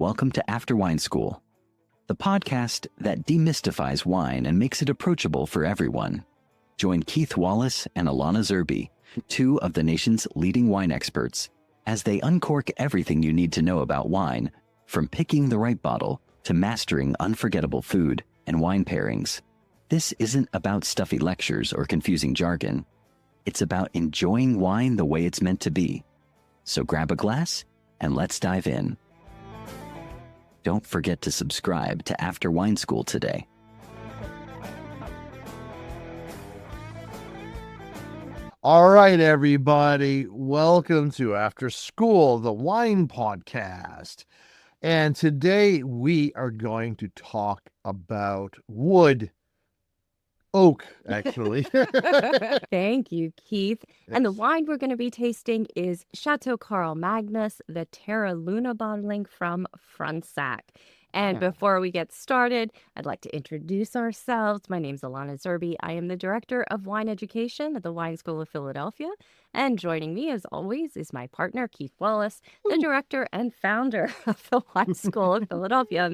Welcome to After Wine School, the podcast that demystifies wine and makes it approachable for everyone. Join Keith Wallace and Alana Zerbe, two of the nation's leading wine experts, as they uncork everything you need to know about wine, from picking the right bottle to mastering unforgettable food and wine pairings. This isn't about stuffy lectures or confusing jargon. It's about enjoying wine the way it's meant to be. So grab a glass and let's dive in. Don't forget to subscribe to After Wine School today. All right, everybody. Welcome to After School, the wine podcast. And today we are going to talk about wood. Oak, actually. Thank you, Keith. Yes. And the wine we're going to be tasting is Chateau Magnus, the Terra Luna bottling from Fronsac. And before we get started, I'd like to introduce ourselves. My name's Alana Zerbe. I am the Director of Wine Education at the Wine School of Philadelphia. And joining me, as always, is my partner, Keith Wallace, the Director and Founder of the Wine School of Philadelphia.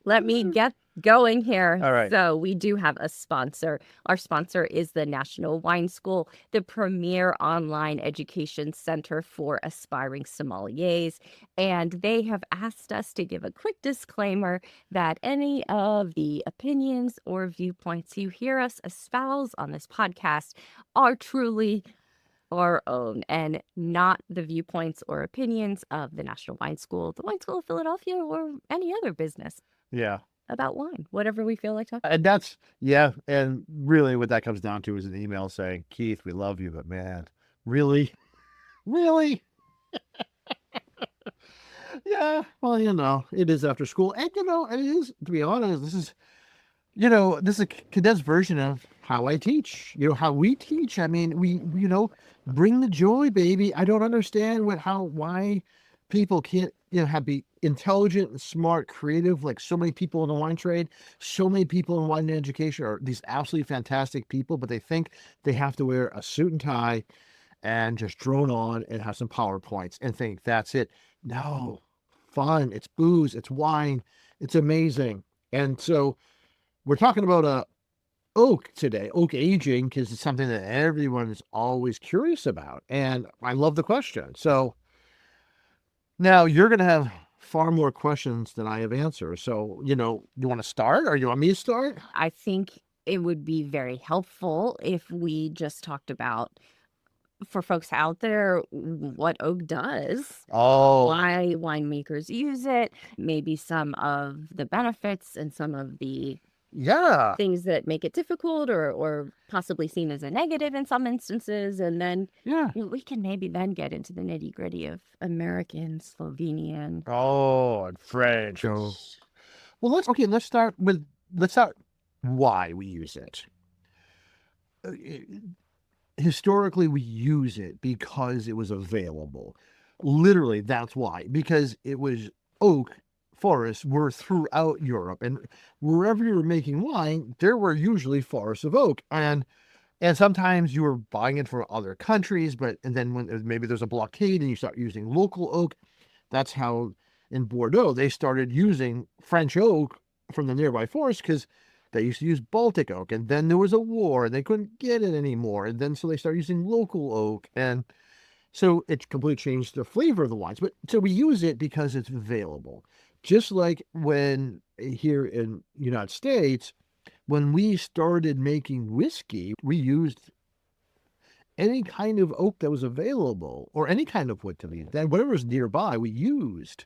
Let me get going here. All right. So we do have a sponsor. Our sponsor is the National Wine School, the premier online education center for aspiring sommeliers. And they have asked us to give a quick disclaimer that any of the opinions or viewpoints you hear us espouse on this podcast are truly our own and not the viewpoints or opinions of the National Wine School, the Wine School of Philadelphia, or any other business. Yeah. About wine, whatever we feel like talking. And that's, yeah. And really what that comes down to is an email saying, Keith, we love you, but man, really? Really? Yeah. Well, it is after school. And, it is, to be honest, this is a condensed version of how I teach, how we teach. I mean, we bring the joy, baby. I don't understand why people can't, be intelligent and smart, creative, like so many people in the wine trade, so many people in wine education are these absolutely fantastic people, but they think they have to wear a suit and tie and just drone on and have some PowerPoints and think that's it. No, fun. It's booze. It's wine. It's amazing. And so we're talking about oak today, oak aging, because it's something that everyone is always curious about. And I love the question. So now you're going to have far more questions than I have answers. So, you want to start or you want me to start? I think it would be very helpful if we just talked about, for folks out there, what oak does. Oh, Why winemakers use it, maybe some of the benefits and some of the yeah. things that make it difficult or possibly seen as a negative in some instances. And then we can maybe then get into the nitty gritty of American, Slovenian. Oh, and French. Oh. Well, let's start why we use it. Historically, we use it because it was available. Literally, that's why. Because it was oak forests were throughout Europe, and wherever you were making wine, there were usually forests of oak, and sometimes you were buying it from other countries, and then when maybe there's a blockade and you start using local oak, that's how in Bordeaux they started using French oak from the nearby forest because they used to use Baltic oak, and then there was a war and they couldn't get it anymore, and then so they started using local oak, and so it completely changed the flavor of the wines. But so we use it because it's available. Just like when here in the United States, when we started making whiskey, we used any kind of oak that was available or any kind of wood to be. Then whatever was nearby, we used.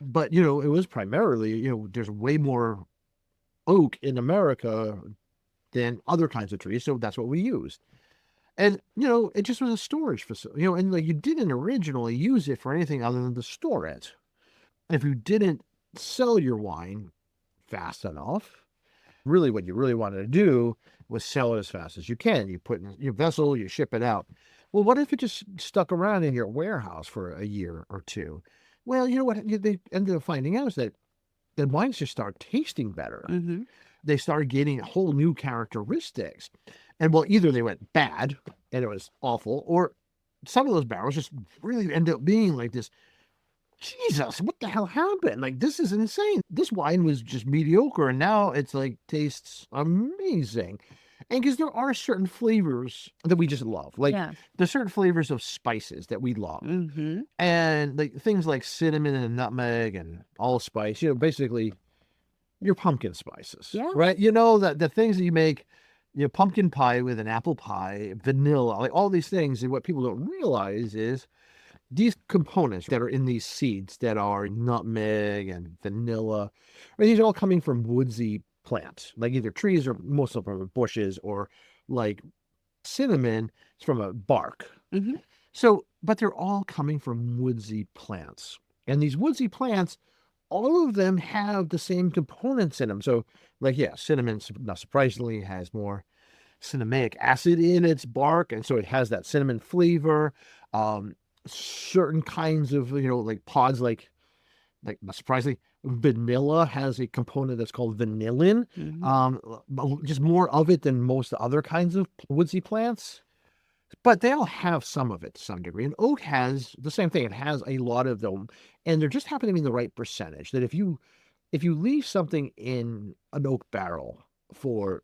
But, it was primarily, there's way more oak in America than other kinds of trees. So that's what we used. And, it just was a storage facility, and you didn't originally use it for anything other than to store it. If you didn't sell your wine fast enough, really what you really wanted to do was sell it as fast as you can. You put in your vessel, you ship it out. Well, what if it just stuck around in your warehouse for a year or two? Well, you know what they ended up finding out is that wines just start tasting better. Mm-hmm. They started getting whole new characteristics. And well, either they went bad and it was awful, or some of those barrels just really end up being like this Jesus, what the hell happened? Like, this is insane. This wine was just mediocre, and now it's like tastes amazing. And because there are certain flavors that we just love, like Yeah. there's certain flavors of spices that we love, Mm-hmm. and like things like cinnamon and nutmeg and allspice. Basically your pumpkin spices, Yeah. right? You know that the things that you make, pumpkin pie with an apple pie, vanilla, like all these things. And what people don't realize is these components that are in these seeds that are nutmeg and vanilla, right, these are all coming from woodsy plants, like either trees or most of them are bushes, or like cinnamon is from a bark. Mm-hmm. So, but they're all coming from woodsy plants. And these woodsy plants, all of them have the same components in them. So, like, yeah, cinnamon, not surprisingly, has more cinnamic acid in its bark, and so it has that cinnamon flavor. Certain kinds of, like pods, like not surprisingly, vanilla has a component that's called vanillin. Just more of it than most other kinds of woodsy plants, but they all have some of it to some degree. And oak has the same thing. It has a lot of them, and they're just happening to be in the right percentage. That if you leave something in an oak barrel for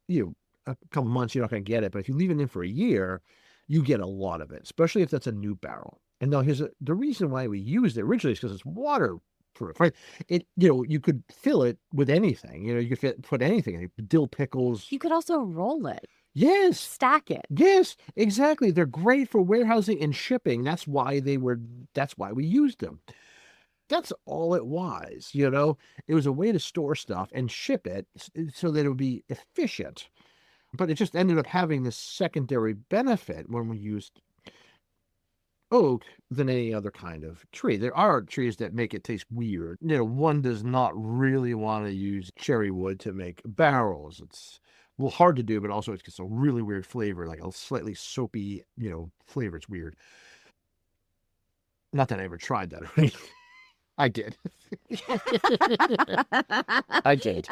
a couple months, you're not going to get it. But if you leave it in for a year, you get a lot of it, especially if that's a new barrel. And now the reason why we used it originally is because it's waterproof, right? You could fill it with anything. You could put anything in it, dill pickles. You could also roll it, Yes. stack it. Yes, exactly. They're great for warehousing and shipping. That's why we used them. That's all it was, It was a way to store stuff and ship it so that it would be efficient. But it just ended up having this secondary benefit when we used oak than any other kind of tree. There are trees that make it taste weird. One does not really want to use cherry wood to make barrels. It's hard to do, but also it gets a really weird flavor, like a slightly soapy, flavor. It's weird. Not that I ever tried that, right? I did. I did.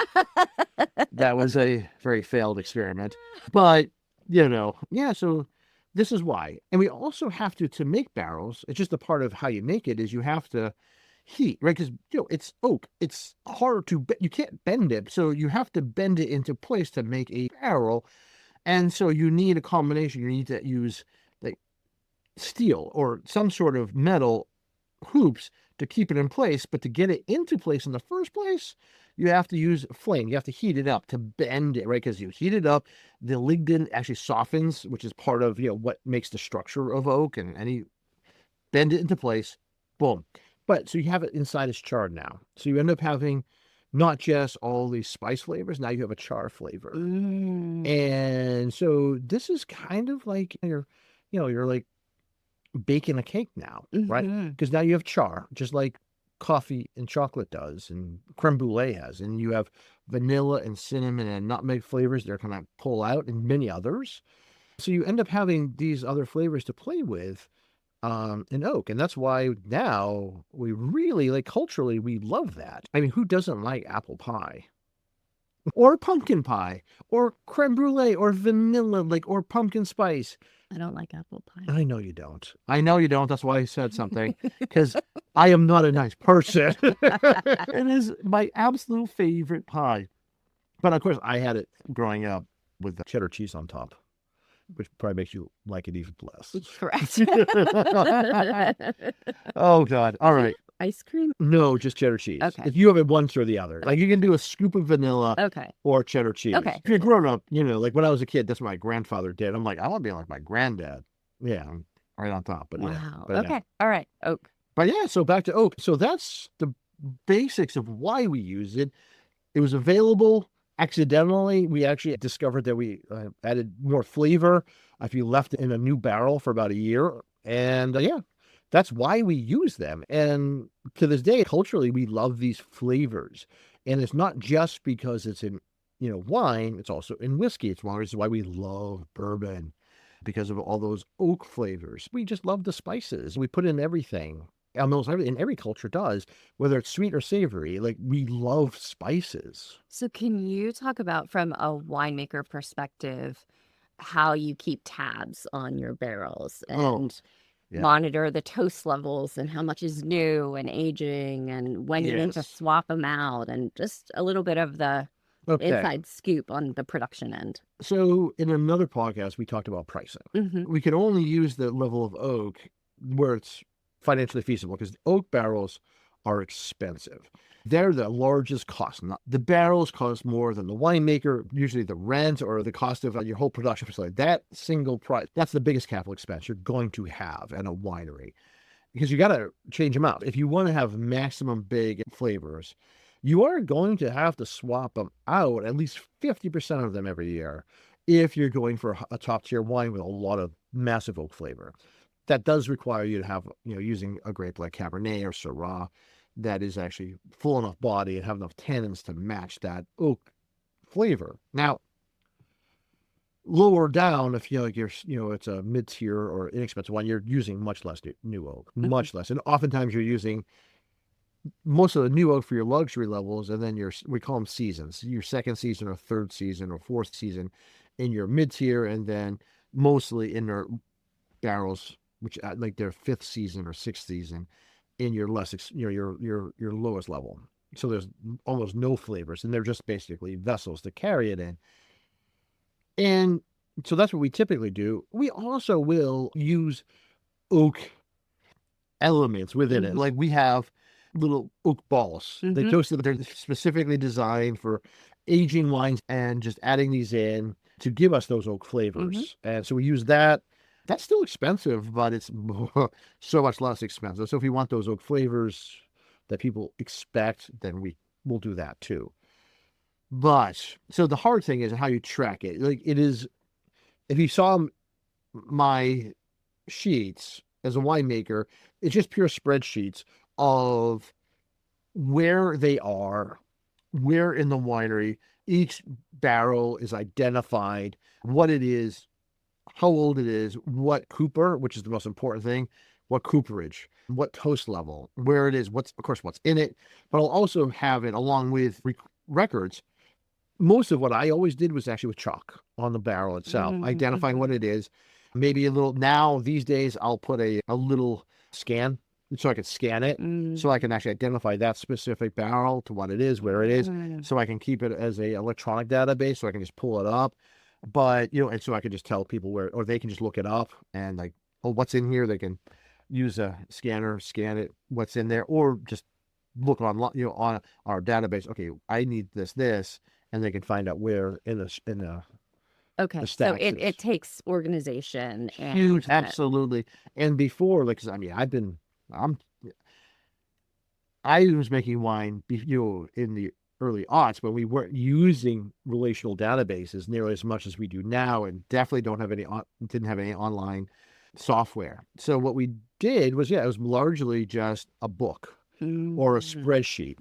That was a very failed experiment. But, yeah, so this is why. And we also have to make barrels, it's just a part of how you make it, is you have to heat, right? Because, it's oak. It's hard to bend. You can't bend it. So you have to bend it into place to make a barrel. And so you need a combination. You need to use like steel or some sort of metal hoops to keep it in place, but to get it into place in the first place, you have to use flame. You have to heat it up to bend it, right? Because you heat it up, the lignin actually softens, which is part of what makes the structure of oak, and you bend it into place, boom. But so you have it inside its char now, so you end up having not just all these spice flavors. Now you have a char flavor, and so this is kind of like you're like baking a cake now, right? Because now you have char, just like coffee and chocolate does, and creme brulee has, and you have vanilla and cinnamon and nutmeg flavors they're going to pull out, and many others. So you end up having these other flavors to play with in oak, and that's why now we really, like, culturally, we love that. I mean, who doesn't like apple pie? Or pumpkin pie, or creme brulee, or vanilla, or pumpkin spice. I don't like apple pie. I know you don't. That's why I said something, because I am not a nice person. It is my absolute favorite pie. But of course, I had it growing up with the cheddar cheese on top, which probably makes you like it even less. Correct. Oh, God. All right. Ice cream? No, just cheddar cheese. Okay. If you have it one or the other. Like, you can do a scoop of vanilla or cheddar cheese. Okay. If you're grown up, like when I was a kid, that's what my grandfather did. I'm like, I want to be like my granddad. Yeah, I'm right on top. But Wow. yeah. But Okay. yeah. All right. Oak. But yeah, so back to oak. So that's the basics of why we use it. It was available accidentally. We actually discovered that we added more flavor if you left it in a new barrel for about a year. And yeah, that's why we use them. And to this day, culturally, we love these flavors. And it's not just because it's in, wine, it's also in whiskey. It's one of the reasons why we love bourbon, because of all those oak flavors. We just love the spices. We put in everything. Almost everything, every culture does, whether it's sweet or savory. Like, we love spices. So can you talk about, from a winemaker perspective, how you keep tabs on your barrels? And Yeah. monitor the toast levels and how much is new and aging and when you need to Yes. swap them out, and just a little bit of the Okay. inside scoop on the production end. So in another podcast, we talked about pricing. Hmm. We can only use the level of oak where it's financially feasible because oak barrels are expensive. They're the largest cost. The barrels cost more than the winemaker, usually the rent or the cost of your whole production facility. That single price, that's the biggest capital expense you're going to have in a winery because you got to change them out. If you want to have maximum big flavors, you are going to have to swap them out, at least 50% of them every year, if you're going for a top tier wine with a lot of massive oak flavor. That does require you to have, using a grape like Cabernet or Syrah that is actually full enough body and have enough tannins to match that oak flavor. Now, lower down, if it's a mid-tier or inexpensive one, you're using much less new oak, much less. And oftentimes you're using most of the new oak for your luxury levels, and then we call them seasons, your second season or third season or fourth season in your mid-tier, and then mostly in their barrels, which like their fifth season or sixth season in your your lowest level. So there's almost no flavors, and they're just basically vessels to carry it in. And so that's what we typically do. We also will use oak elements within it. Like we have little oak balls. They're specifically designed for aging wines and just adding these in to give us those oak flavors. And so we use that. That's still expensive, but it's so much less expensive. So if you want those oak flavors that people expect, then we'll do that too. But so the hard thing is how you track it. Like it is, if you saw my sheets as a winemaker, it's just pure spreadsheets of where they are, where in the winery each barrel is identified, what it is, how old it is, what cooper, which is the most important thing, what cooperage, what toast level, where it is, what's in it. But I'll also have it along with records. Most of what I always did was actually with chalk on the barrel itself, identifying what it is. Maybe a little, now these days I'll put a little scan so I can scan it, so I can actually identify that specific barrel to what it is, where it is, so I can keep it as a electronic database, so I can just pull it up. But, and so I can just tell people where, or they can just look it up and like, oh, what's in here? They can use a scanner, scan it, what's in there, or just look online, on our database. Okay, I need this, and they can find out where in the Okay, so it takes organization and huge, absolutely. And before, like, 'cause, I mean, I was making wine, in the early aughts, but we weren't using relational databases nearly as much as we do now, and definitely didn't have any online software. So what we did was, it was largely just a book or a spreadsheet,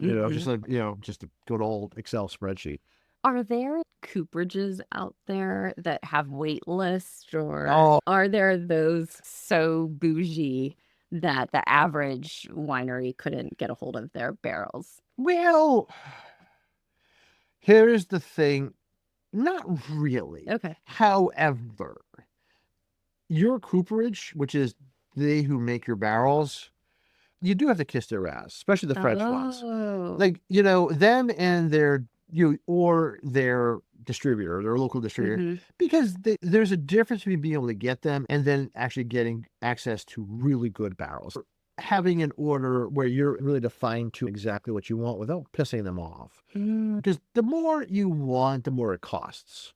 just a good old Excel spreadsheet. Are there cooperages out there that have wait lists, or Oh. are there those so bougie that the average winery couldn't get a hold of their barrels? Well, here's the thing. Not really. Okay. However, your cooperage, which is they who make your barrels, you do have to kiss their ass, especially the French ones. Like, them and their distributor, their local distributor, because there's a difference between being able to get them and then actually getting access to really good barrels. Having an order where you're really defined to exactly what you want without pissing them off. Because the more you want, the more it costs.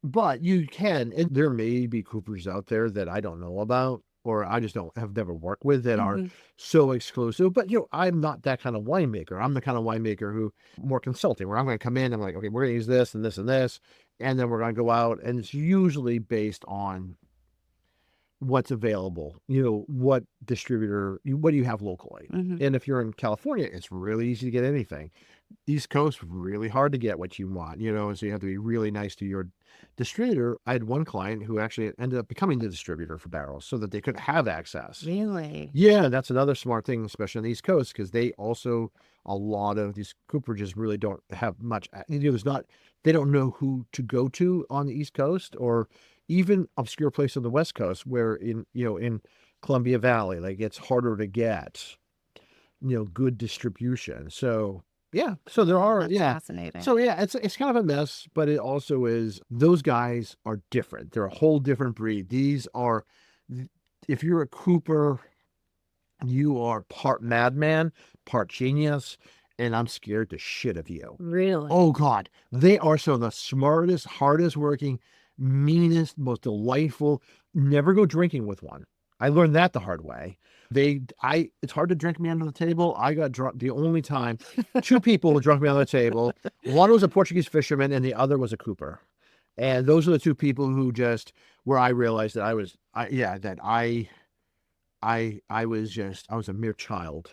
But you can, and there may be coopers out there that I don't know about, or I just have never worked with, that are so exclusive. But, I'm not that kind of winemaker. I'm the kind of winemaker who more consulting, where I'm going to come in, I'm like, okay, we're going to use this and this and this, and then we're going to go out, and it's usually based on what's available, what distributor, what do you have locally? And if you're in California, it's really easy to get anything. East Coast, really hard to get what you want, and so you have to be really nice to your distributor. I had one client who actually ended up becoming the distributor for barrels so that they could have access. Really? Yeah, that's another smart thing, especially on the East Coast, because they also, a lot of these cooperages really don't have much, they don't know who to go to on the East Coast, or even obscure place on the West Coast where in Columbia Valley. Like it's harder to get, good distribution. So yeah, so there are, That's yeah. fascinating. So yeah, it's kind of a mess, but it also is, those guys are different. They're a whole different breed. These are, if you're a Cooper, you are part madman, part genius, and I'm scared to shit of you. Really? Oh God, they are some of the smartest, hardest working, meanest, most delightful. Never go drinking with one. I learned that the hard way. It's hard to drink me under the table. I got drunk the only time. Two people who drunk me under the table. One was a Portuguese fisherman, and the other was a Cooper. And those are the two people who where I realized that I was a mere child.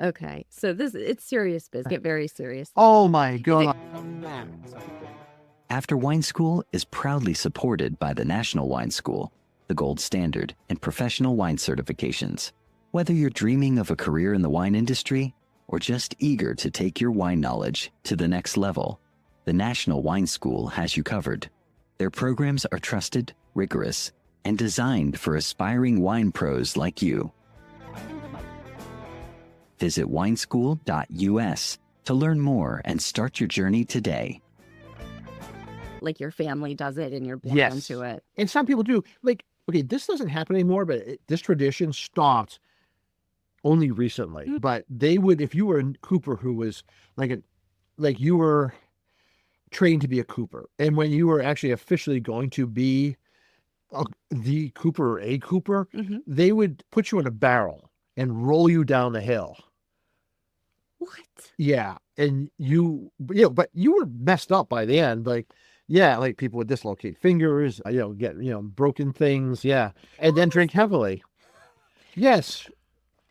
Okay. So it's serious business. Get very serious. Oh my God. After Wine School is proudly supported by the National Wine School, the gold standard in professional wine certifications. Whether you're dreaming of a career in the wine industry or just eager to take your wine knowledge to the next level, the National Wine School has you covered. Their programs are trusted, rigorous, and designed for aspiring wine pros like you. Visit wineschool.us to learn more and start your journey today. Like your family does it and you're born Yes. into it. And some people do. Like, okay, this doesn't happen anymore, but this tradition stopped only recently. But they would, if you were a Cooper who was like you were trained to be a Cooper, and when you were actually officially going to be the Cooper or a Cooper, they would put you in a barrel and roll you down the hill. What? Yeah. And but you were messed up by the end. Like, yeah, like people would dislocate fingers, get, broken things. Yeah. And then drink heavily. Yes.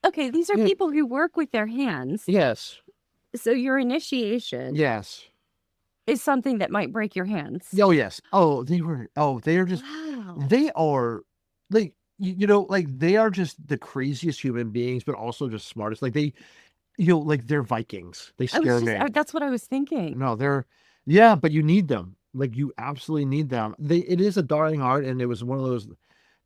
Okay, these are people who work with their hands. Yes. So your initiation Yes. is something that might break your hands. Oh, yes. Oh, they are just, Wow. they are like, like they are just the craziest human beings, but also just smartest. Like like they're Vikings. They scare me. That's what I was thinking. No, but you need them. Like you absolutely need them. It is a darling art, and it was one of those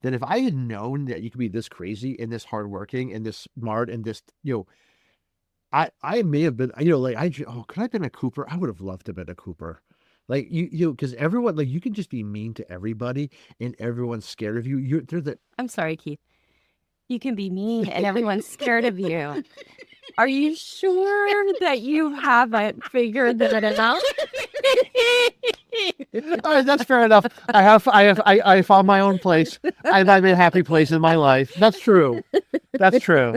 that if I had known that you could be this crazy and this hardworking and this smart and this, I may have been, could I have been a Cooper? I would have loved to have been a Cooper. Like because everyone, like you can just be mean to everybody and everyone's scared of you. I'm sorry, Keith. You can be mean and everyone's scared of you. Are you sure that you haven't figured that out? All right, that's fair enough. I found my own place. I'm in a happy place in my life. That's true. That's true.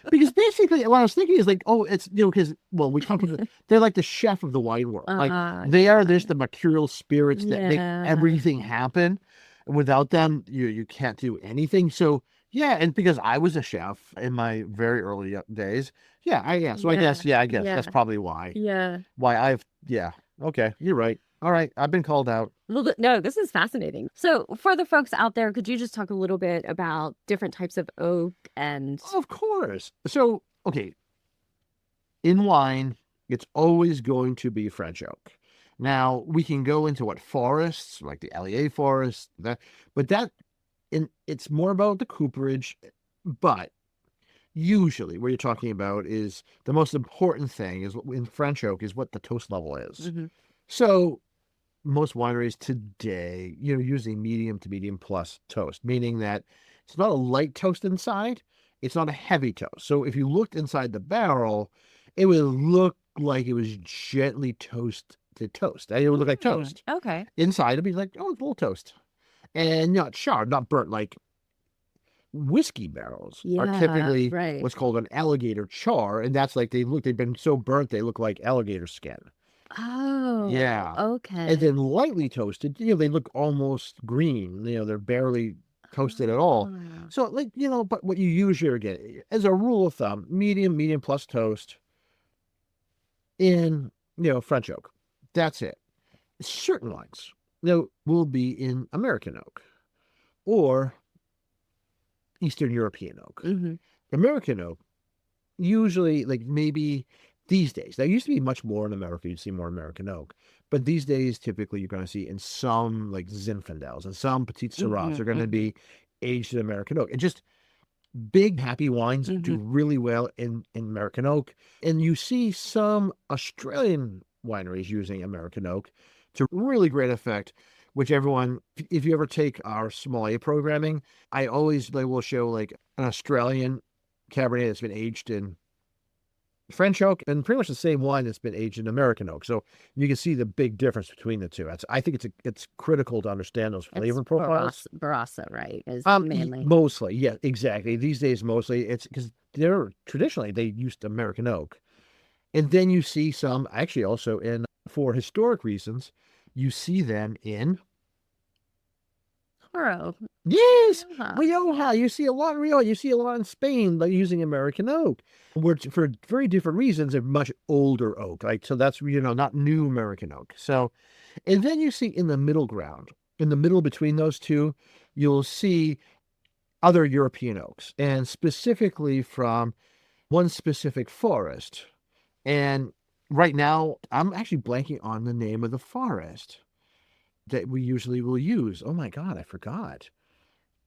Because basically, what I was thinking is like, oh, it's because we come to they're like the chef of the wine world. Like they are the mercurial spirits that make everything happen. And without them, you can't do anything. So yeah, and because I was a chef in my very early days, So I guess that's probably why. Yeah. Okay, you're right. All right, I've been called out. Well, no, this is fascinating. So for the folks out there, could you just talk a little bit about different types of oak and... Of course. So, okay, in wine, it's always going to be French oak. Now, we can go into what forests, like the Allier forest, it's more about the cooperage, but usually what you're talking about is the most important thing is in French oak is what the toast level is. So most wineries today, using medium to medium plus toast, meaning that it's not a light toast inside, it's not a heavy toast. So if you looked inside the barrel, it would look like it was gently toasted toast. It would look like toast. Okay. Inside it'd be like, it's a little toast. And not charred, not burnt. Like whiskey barrels are typically what's called an alligator char, and that's like they've been so burnt they look like alligator skin. Oh. Yeah. Okay. And then lightly toasted, they look almost green. They're barely toasted at all. So like, but what you usually get as a rule of thumb, medium plus toast in, French oak. That's it. Certain wines, will be in American oak or Eastern European oak. American oak, usually like maybe these days, there used to be much more in America, you'd see more American oak, but these days, typically you're going to see in some like Zinfandels and some Petit Syrahs are going to be aged in American oak. It just, big, happy wines do Mhm. really well in American oak. And you see some Australian wineries using American oak to really great effect, which everyone, if you ever take our sommelier programming, they will show like an Australian Cabernet that's been aged in French oak and pretty much the same wine that's been aged in American oak. So you can see the big difference between the two. I think it's critical to understand those It's flavor profiles. Barossa, right? Is Y- mainly. mostly, yeah, exactly. These days, mostly it's because traditionally they used American oak, and then you see some actually also in for historic reasons, you see them in Toro. yes, Rioja. Rioja. You see a lot in Rioja. You see a lot in Spain, like using American oak, which for very different reasons, a much older oak. Like so, that's not new American oak. So, and then you see in the middle ground, in the middle between those two, you'll see other European oaks, and specifically from one specific forest. And right now, I'm actually blanking on the name of the forest that we usually will use. Oh my God, I forgot.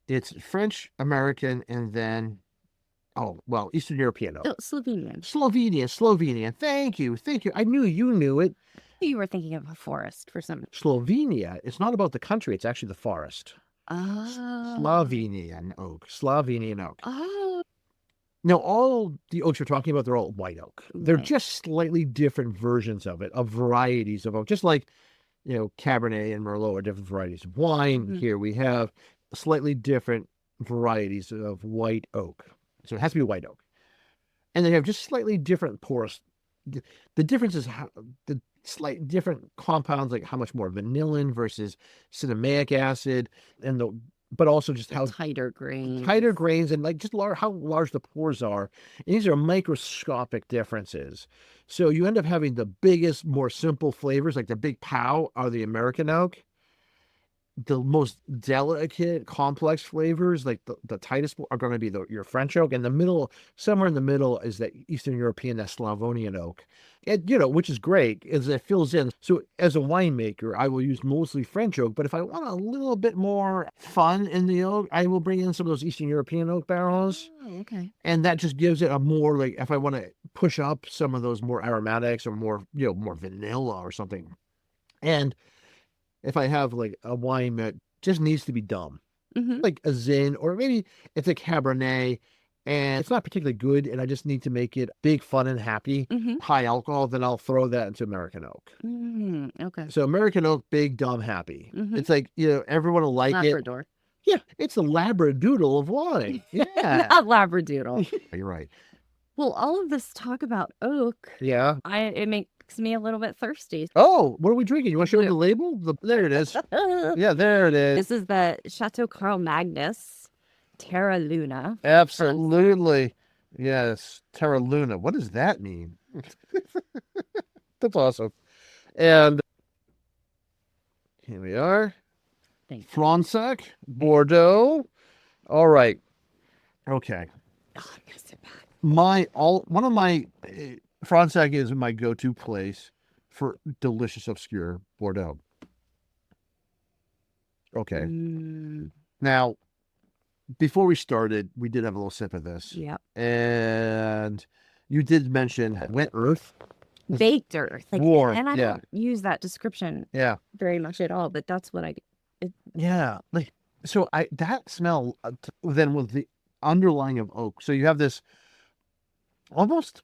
It's French, American, and then, oh, well, Eastern European oak. Oh, Slovenian. Slovenia. Thank you. Thank you. I knew you knew it. You were thinking of a forest for some. Slovenia, it's not about the country, it's actually the forest. Oh. Slovenian oak. Slovenian oak. Oh. Now, all the oaks you're talking about, they're all white oak. They're Right. just slightly different versions of it, of varieties of oak. Just like, Cabernet and Merlot are different varieties of wine. Mhm. Here we have slightly different varieties of white oak. So it has to be white oak. And they have just slightly different pores. The difference is how the slight different compounds, like how much more vanillin versus cinnamic acid, but also just how Tighter grains. tighter grains and like just how large the pores are. And these are microscopic differences. So you end up having the biggest, more simple flavors, like the big pow are the American oak. The most delicate, complex flavors, like the tightest, are going to be your French oak. And the middle, somewhere in the middle, is that Eastern European, that Slavonian oak. And, which is great, is it fills in. So as a winemaker, I will use mostly French oak. But if I want a little bit more fun in the oak, I will bring in some of those Eastern European oak barrels. Oh, okay. And that just gives it a more, like, if I want to push up some of those more aromatics or more, more vanilla or something. And if I have like a wine that just needs to be dumb, Mm-hmm. like a Zin, or maybe it's a Cabernet and it's not particularly good, and I just need to make it big, fun, and happy, Mm-hmm. high alcohol, then I'll throw that into American oak. Okay. So American oak, big, dumb, happy. Mhm. It's like, everyone will like it. Labrador. Yeah, it's a labradoodle of wine. Yeah. Not Labradoodle. You're right. Well, all of this talk about oak, Yeah. it makes me a little bit thirsty. Oh, what are we drinking? You want to show Blue. the label? There it is. Yeah, there it is. This is the Chateau Carl Magnus Terra Luna. Absolutely. Yes. Terra Luna. What does that mean? That's awesome. And here we are. Thank you. Fronsac, Bordeaux. All right. Okay. Oh, I'm gonna sit back. One of my Fronsac is my go-to place for delicious obscure Bordeaux. Okay. Now, before we started, we did have a little sip of this. Yep. And you did mention wet earth. Baked earth. Like, Warm, and I yeah. don't use that description Yeah. very much at all, but that's what Yeah. Like, so that smell then with the underlying of oak. So you have this almost,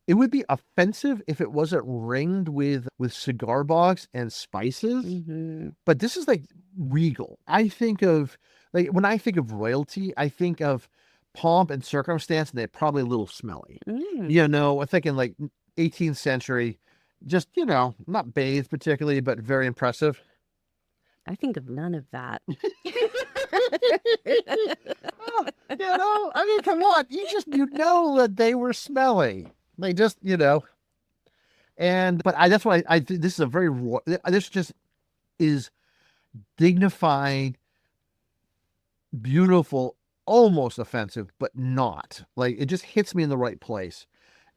it would be offensive if it wasn't ringed with cigar box and spices. Mm-hmm. But this is like regal. I think of, like, when I think of royalty, I think of pomp and circumstance, and they're probably a little smelly. I'm thinking like 18th century, just, not bathed particularly, but very impressive. I think of none of that. I mean, come on. You know that they were smelly. They just, but that's why I think this is a very, this just is dignified, beautiful, almost offensive, but not. Like, it just hits me in the right place.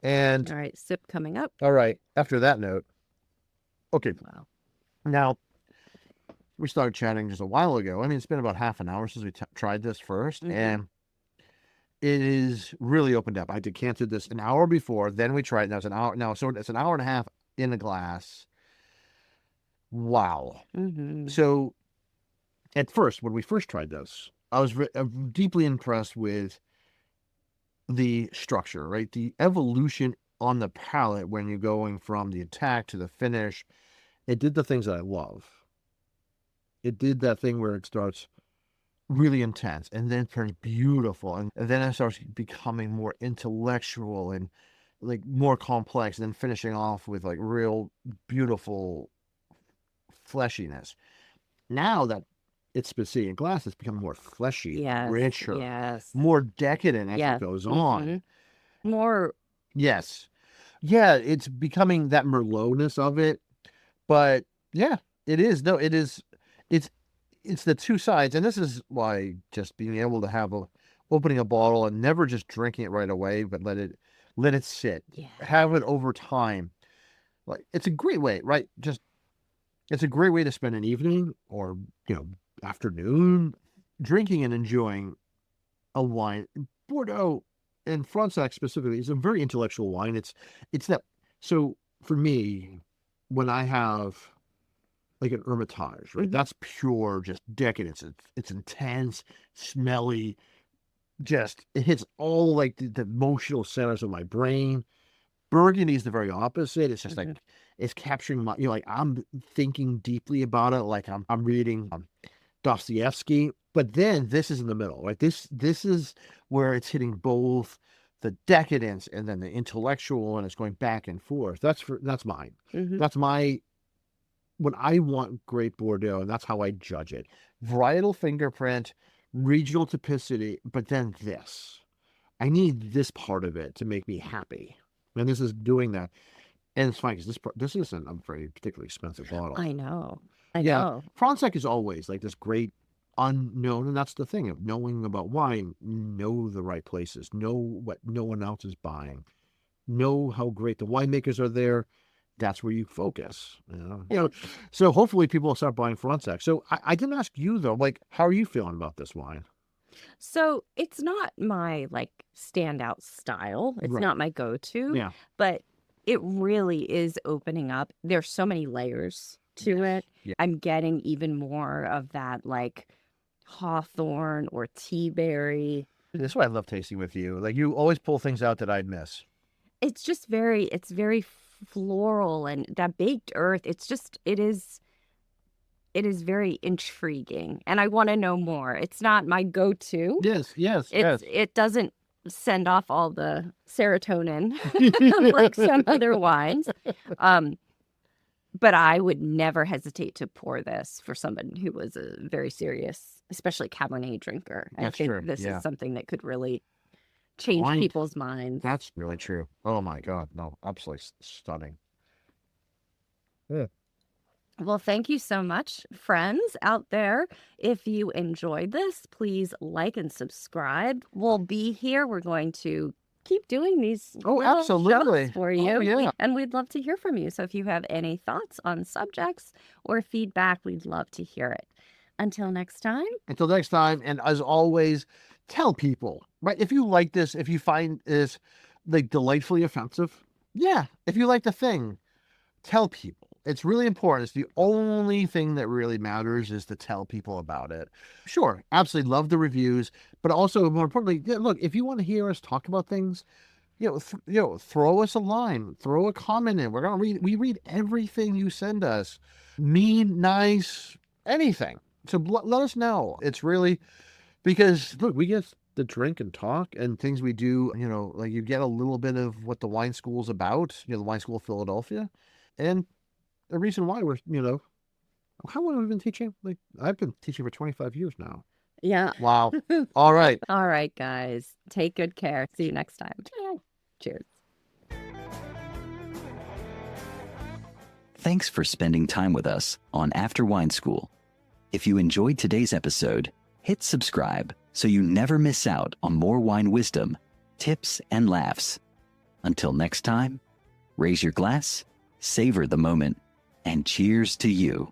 And All right, sip coming up. all right, after that note, okay. Wow. Now, we started chatting just a while ago. I mean, it's been about half an hour since we tried this first. Mhm. And it is really opened up. I decanted this an hour before, then we tried it. Now it's an hour. Now, so it's an hour and a half in a glass. Wow. So at first, when we first tried this, I was deeply impressed with the structure, right? The evolution on the palate when you're going from the attack to the finish. It did the things that I love. It did that thing where it starts really intense and then turns beautiful. And then it starts becoming more intellectual and like more complex, and then finishing off with like real beautiful fleshiness. Now that it's been sitting in glass, it's become more fleshy, richer, more decadent as it goes on. More. Yes. Yeah, it's becoming that Merlot-ness of it. But yeah, it is. No, it is. It's the two sides. And this is why just being able to have opening a bottle and never just drinking it right away, but let it sit, have it over time. Like, it's a great way, right? It's a great way to spend an evening or, afternoon drinking and enjoying a wine. Bordeaux and Fronsac specifically is a very intellectual wine. It's that. So for me, when I have like an Hermitage, right? That's pure, just decadence. It's intense, smelly, just it hits all like the emotional centers of my brain. Burgundy is the very opposite. It's just like it's capturing my, like I'm thinking deeply about it, like I'm reading Dostoevsky. But then this is in the middle, right? This is where it's hitting both the decadence and then the intellectual, and it's going back and forth. That's mine. That's my. When I want great Bordeaux, and that's how I judge it. Varietal fingerprint, regional typicity, but then this. I need this part of it to make me happy. And this is doing that. And it's fine because this isn't a very particularly expensive bottle. I know. I know. Fronsac is always like this great unknown, and that's the thing of knowing about wine. Know the right places. Know what no one else is buying. Know how great the winemakers are there. That's where you focus, So hopefully people will start buying Fronsac. So I didn't ask you though, like, how are you feeling about this wine? So it's not my like standout style. It's not my go-to. Yeah. But it really is opening up. There's so many layers to it. Yeah. I'm getting even more of that like hawthorn or tea berry. This is what I love tasting with you. Like you always pull things out that I'd miss. It's very floral, and that baked earth, it is very intriguing, and I want to know more. It's not my go-to. Yes. It doesn't send off all the serotonin like some other wines. But I would never hesitate to pour this for someone who was a very serious, especially Cabernet drinker. I think this is something that could really change people's minds. That's really true. Oh my God. No, absolutely stunning. Yeah. Well, thank you so much, friends out there. If you enjoyed this, please like and subscribe. We'll be here. We're going to keep doing these shows for you. Oh, yeah. And we'd love to hear from you. So if you have any thoughts on subjects or feedback, we'd love to hear it. Until next time. And as always, tell people, right? If you like this, if you find this like delightfully offensive, if you like the thing, tell people. It's really important. It's the only thing that really matters is to tell people about it. Sure, absolutely love the reviews, but also more importantly, look, if you want to hear us talk about things, throw us a line, throw a comment in. We read everything you send us, mean, nice, anything. So let us know. It's really because look, we get to drink and talk and things we do. Like you get a little bit of what the wine school's about. The Wine School of Philadelphia, and the reason why we're, how long have we been teaching? Like, I've been teaching for 25 years now. Yeah. Wow. All right. All right, guys. Take good care. See you next time. Cheers. Thanks for spending time with us on After Wine School. If you enjoyed today's episode, hit subscribe so you never miss out on more wine wisdom, tips, and laughs. Until next time, raise your glass, savor the moment, and cheers to you.